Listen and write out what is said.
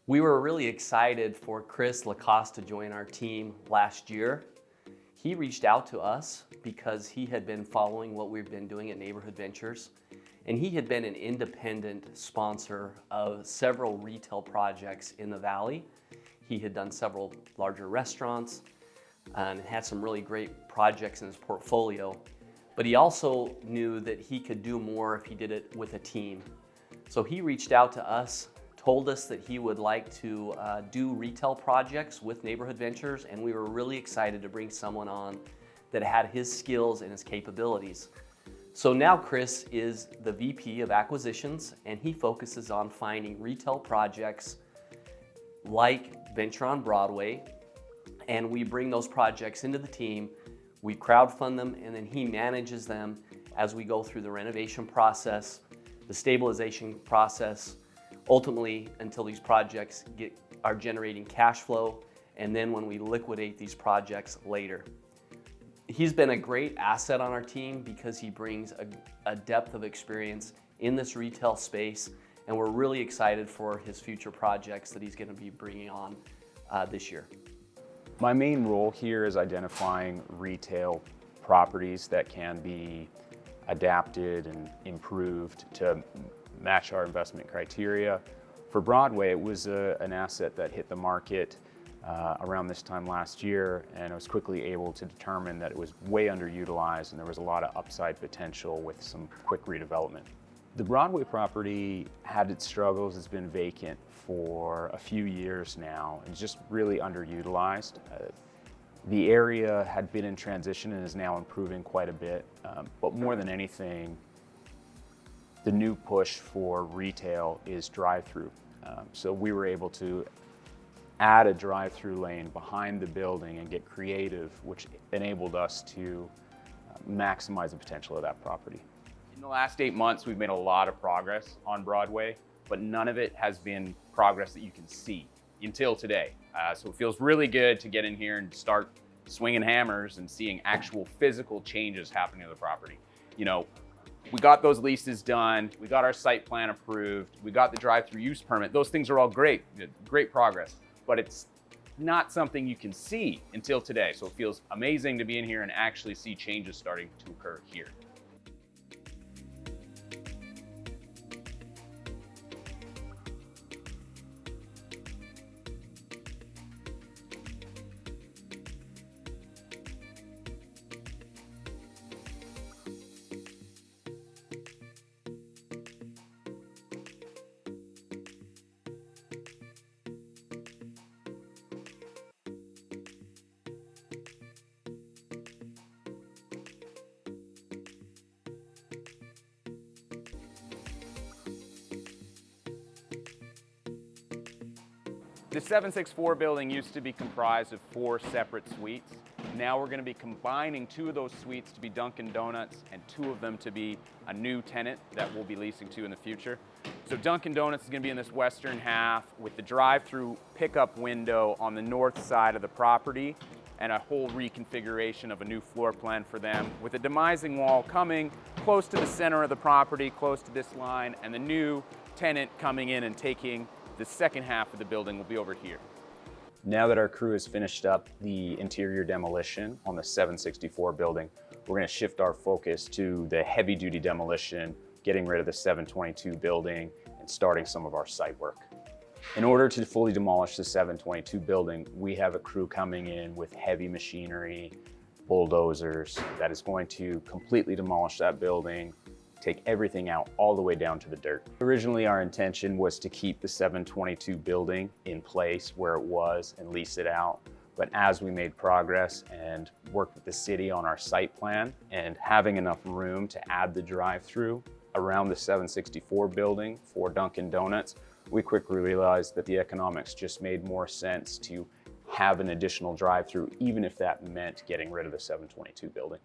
We were really excited for Chris Lacasse to join our team last year. He reached out to us because he had been following what we've been doing at Neighborhood Ventures, and he had been an independent sponsor of several retail projects in the Valley. He had done several larger restaurants and had some really great projects in his portfolio, but he also knew that he could do more if he did it with a team. So he reached out to us, told us that he would like to do retail projects with Neighborhood Ventures, and we were really excited to bring someone on that had his skills and his capabilities. So now Chris is the VP of Acquisitions, and he focuses on finding retail projects like Venture on Broadway, and we bring those projects into the team, we crowdfund them, and then he manages them as we go through the renovation process, the stabilization process, ultimately until these projects are generating cash flow, and then when we liquidate these projects later. He's been a great asset on our team because he brings a depth of experience in this retail space, and we're really excited for his future projects that he's going to be bringing on this year. My main role here is identifying retail properties that can be adapted and improved to match our investment criteria. For Broadway, it was an asset that hit the market around this time last year, and I was quickly able to determine that it was way underutilized and there was a lot of upside potential with some quick redevelopment. The Broadway property had its struggles. It's been vacant for a few years now and just really underutilized. The area had been in transition and is now improving quite a bit, but more than anything, the new push for retail is drive-through. So we were able to add a drive-through lane behind the building and get creative, which enabled us to maximize the potential of that property. In the last 8 months, we've made a lot of progress on Broadway, but none of it has been progress that you can see until today. So it feels really good to get in here and start swinging hammers and seeing actual physical changes happening to the property. You know, we got those leases done, we got our site plan approved, we got the drive-through use permit. Those things are all great, great progress, but it's not something you can see until today. So it feels amazing to be in here and actually see changes starting to occur here. The 764 building used to be comprised of 4 separate suites. Now we're going to be combining 2 of those suites to be Dunkin' Donuts and 2 of them to be a new tenant that we'll be leasing to in the future. So Dunkin' Donuts is going to be in this western half with the drive-through pickup window on the north side of the property and a whole reconfiguration of a new floor plan for them, with a demising wall coming close to the center of the property, close to this line, and the new tenant coming in and taking the second half of the building will be over here. Now that our crew has finished up the interior demolition on the 764 building, we're going to shift our focus to the heavy-duty demolition, getting rid of the 722 building and starting some of our site work. In order to fully demolish the 722 building, we have a crew coming in with heavy machinery, bulldozers, that is going to completely demolish that building, take everything out all the way down to the dirt. Originally, our intention was to keep the 722 building in place where it was and lease it out. But as we made progress and worked with the city on our site plan and having enough room to add the drive-through around the 764 building for Dunkin' Donuts, we quickly realized that the economics just made more sense to have an additional drive-through, even if that meant getting rid of the 722 building.